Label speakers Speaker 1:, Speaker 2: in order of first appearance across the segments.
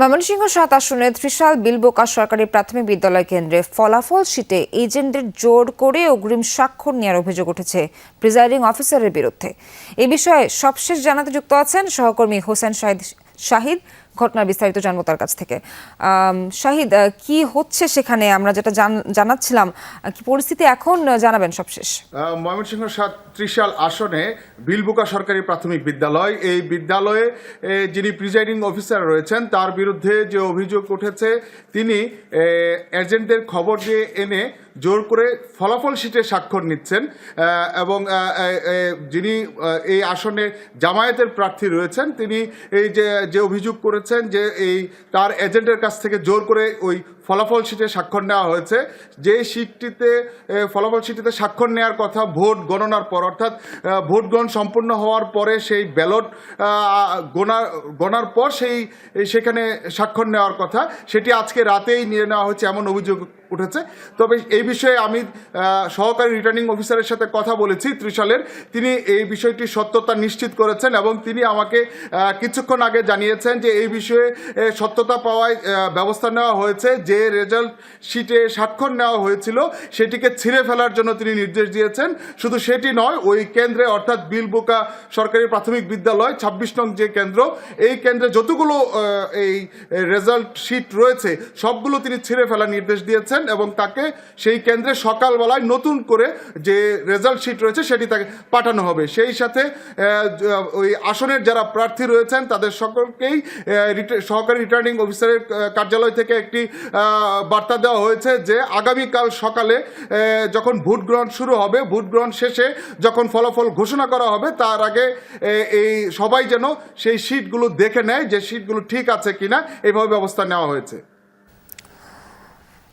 Speaker 1: ময়মনসিংহ ৭ আসনের ত্রিশাল বিলবোকা সরকারি প্রাথমিক বিদ্যালয় কেন্দ্রে ফলাফল শিটে এজেন্টদের জোর করে অগ্রিম স্বাক্ষর নেওয়ার অভিযোগ উঠেছে প্রিজাইডিং অফিসারের বিরুদ্ধে। এ বিষয়ে সবশেষ জানাতে যুক্ত আছেন সহকর্মী হোসেন শাহিদ। ঘটনার বিস্তারিত জানবো তার কাছ থেকে। শাহিদ, কি হচ্ছে সেখানে? আমরা যেটা জানাচ্ছিলাম, কি পরিস্থিতি এখন জানাবেন সবশেষ।
Speaker 2: ময়মনসিংহ ৭ ত্রিশাল আসনে বিলবোকা সরকারি প্রাথমিক বিদ্যালয়, এই বিদ্যালয়ে যিনি প্রিজাইডিং অফিসার রয়েছেন তার বিরুদ্ধে যে অভিযোগ উঠেছে, তিনি এজেন্টদের খবর দিয়ে এনে জোর করে ফলাফল শিটে স্বাক্ষর নিচ্ছেন এবং যিনি এই আসনে জামায়াতের প্রার্থী রয়েছেন তিনি এই যে অভিযোগ করেছেন যে এই তার এজেন্টের কাছ থেকে জোর করে ওই ফলাফল শিটে স্বাক্ষর নেওয়া হয়েছে। যে শিটটিতে ফলাফল শিটটিতে স্বাক্ষর নেওয়ার কথা ভোট গণনার পর, অর্থাৎ ভোট গ্রহণ সম্পূর্ণ হওয়ার পরে সেই ব্যালট গণার পর সেখানে স্বাক্ষর নেওয়ার কথা, সেটি আজকে রাতেই নিয়ে নেওয়া হয়েছে এমন অভিযোগ উঠেছে। তবে এই বিষয়ে আমি সহকারী রিটার্নিং অফিসারের সাথে কথা বলেছি ত্রিশালের, তিনি এই বিষয়টি সত্যতা নিশ্চিত করেছেন এবং তিনি আমাকে কিছুক্ষণ আগে জানিয়েছেন যে এই বিষয়ে সত্যতা পাওয়ায় ব্যবস্থা নেওয়া হয়েছে। যে রেজাল্ট শিটে স্বাক্ষর নেওয়া হয়েছিল সেটিকে ছিঁড়ে ফেলার জন্য তিনি নির্দেশ দিয়েছেন। শুধু সেটি নয়, ওই কেন্দ্রে অর্থাৎ বিলবোকা সরকারি প্রাথমিক বিদ্যালয় ২৬ নং যে কেন্দ্র, এই কেন্দ্রে যতগুলো এই রেজাল্ট শিট রয়েছে সবগুলো তিনি ছিঁড়ে ফেলার নির্দেশ দিয়েছেন এবং তাকে সেই কেন্দ্রে সকালবেলায় নতুন করে যে রেজাল্ট শিট রয়েছে সেটি তাকে পাঠানো হবে। সেই সাথে ওই আসনের যারা প্রার্থী রয়েছেন তাদের সকলকেই সহকারী রিটার্নিং অফিসারের কার্যালয় থেকে একটি বার্তা দেওয়া হয়েছে যে আগামীকাল সকালে যখন ভোট গ্রহণ শুরু হবে, ভোট গ্রহণ শেষে যখন ফলাফল ঘোষণা করা হবে তার আগে এই সবাই যেন সেই শিটগুলো দেখে নেয় যে শিটগুলো ঠিক আছে কিনা, এইভাবে ব্যবস্থা নেওয়া হয়েছে।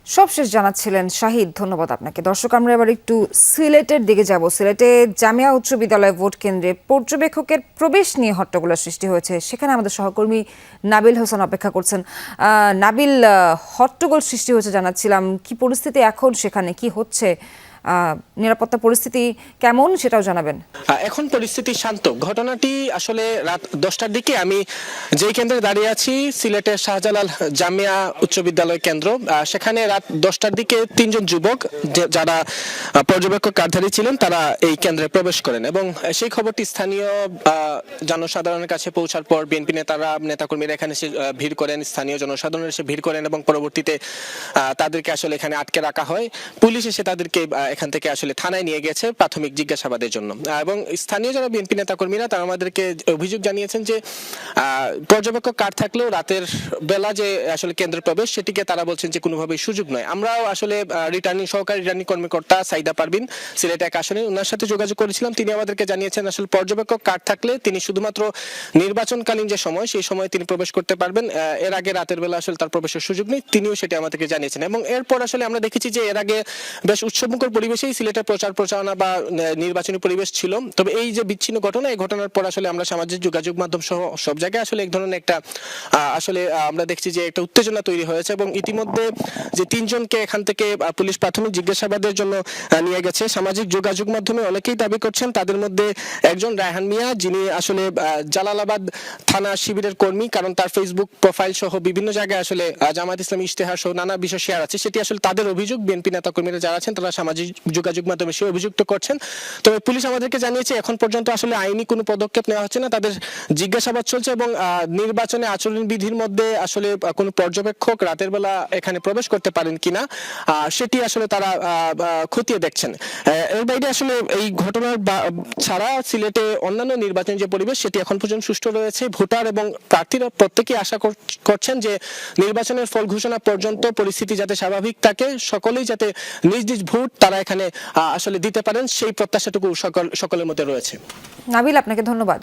Speaker 1: সবশেষ জানাচ্ছিলেন শাহিদ, ধন্যবাদ আপনাকে। দর্শক, আমরা এবার একটু সিলেটের দিকে যাব। সিলেটে জামিয়া উচ্চ বিদ্যালয় ভোট কেন্দ্রে পর্যবেক্ষকের প্রবেশ নিয়ে হট্টগোলের সৃষ্টি হয়েছে। সেখানে আমাদের সহকর্মী নাবিল হোসেন অপেক্ষা করছেন। নাবিল, হট্টগোল সৃষ্টি হয়েছে জানাচ্ছিলাম, কি পরিস্থিতি এখন, সেখানে কি হচ্ছে, নিরাপত্তা পরিস্থিতি কেমন সেটাও জানাবেন।
Speaker 3: এখন পরিস্থিতি শান্ত। ঘটনাটি আসলে রাত 10টার দিকে আমি যেই কেন্দ্রে দাঁড়িয়ে আছি, সিলেটের শাহজালাল জামিয়া উচ্চ বিদ্যালয় কেন্দ্র, সেখানে রাত 10টার দিকে 3জন যুবক যারা পর্যবেক্ষক কার্ডধারী ছিলেন তারা এই কেন্দ্রে প্রবেশ করেন এবং সেই খবরটি স্থানীয় জনসাধারণের কাছে পৌঁছার পর বিএনপি নেতাকর্মীরা এখানে এসে ভিড় করেন, স্থানীয় জনসাধারণ এসে ভিড় করেন এবং পরবর্তীতে তাদেরকে আসলে এখানে আটকে রাখা হয়। পুলিশ এসে তাদেরকে এখান থেকে আসলে থানায় নিয়ে গেছে প্রাথমিক জিজ্ঞাসাবাদের জন্য। এবং স্থানীয় যারা বিএনপি নেতাকর্মীরা তারা আমাদেরকে অভিযোগ জানিয়েছেন যে পর্যবেক্ষক কার্ড থাকলেও রাতের বেলা যে আসলে কেন্দ্রে প্রবেশ সেটিকে তারা বলছেন যে কোনোভাবেই সুযোগ নয়। আমরাও আসলে সহকারী রিটার্নিং কর্মকর্তা সাইদা পারভিন সিলেট 1 আসনে ওনার সাথে যোগাযোগ করেছিলাম। তিনি আমাদেরকে জানিয়েছেন আসলে পর্যবেক্ষক কার্ড থাকলে তিনি শুধুমাত্র নির্বাচনকালীন যে সময় সেই সময় তিনি প্রবেশ করতে পারবেন, এর আগে রাতের বেলা আসলে তার প্রবেশের সুযোগ নেই। তিনিও সেটা আমাদেরকে জানিয়েছেন এবং এরপর আসলে আমরা দেখেছি যে এর আগে বেশ উৎসবমুখর পরিবেশেই সিলেটের প্রচার প্রচারণা বা নির্বাচনী পরিবেশ ছিল। তবে এই যে বিচ্ছিন্ন ঘটনা, এই ঘটনার পর আসলে আমরা সামাজিক যোগাযোগ মাধ্যম সহ সব জায়গায় আসলে এক ধরনের একটা আসলে আমরা দেখছি যে একটা উত্তেজনা তৈরি হয়েছে এবং ইতিমধ্যে যে 3জনকে এখান থেকে পুলিশ প্রাথমিক জিজ্ঞাসাবাদের জন্য নিয়ে গেছে। সামাজিক যোগাযোগ মাধ্যমে অনেকেই দাবি করছেন, তাদের মধ্যে একজন রায়হান মিয়া, যিনি আসলে জালালাবাদ থানা শিবিরের কর্মী, কারণ তার ফেসবুক প্রোফাইল সহ বিভিন্ন জায়গায় আসলে জামায়াত ইসলামী ইশতেহার সহ নানা বিষয় শেয়ার আছে। সেটি আসলে তাদের অভিযোগ। বিএনপি নেতাকর্মীরা যারা আছেন তারা সামাজিক যোগাযোগ মাধ্যমে সে অভিযুক্ত করছেন। তবে পুলিশ আমাদেরকে জানিয়েছে এখন পর্যন্ত আসলে আইনি কোনো পদক্ষেপ নেওয়া হচ্ছে না, তাদের জিজ্ঞাসাবাদ চলছে এবং নির্বাচনে আচরণ বিধির মধ্যে আসলে কোনো পর্যবেক্ষক রাতের বেলা এখানে প্রবেশ করতে পারেন কিনা সেটি আসলে তারা খতিয়ে দেখছেন। এর বাইরে আসলে এই ঘটনার ছাড়া সিলেটে অন্যান্য নির্বাচন যে পরিবেশ সেটি এখন পর্যন্ত সুষ্ঠু রয়েছে। ভোটার এবং প্রার্থীরা প্রত্যেকেই আশা করছেন যে নির্বাচনের ফল ঘোষণা পর্যন্ত পরিস্থিতি যাতে স্বাভাবিক থাকে, সকলেই যাতে নিজ নিজ ভোট তারা এখানে আসলে দিতে পারেন সেই প্রত্যাশাটুকু সকলের মধ্যে রয়েছে।
Speaker 1: নাবিল, আপনাকে ধন্যবাদ।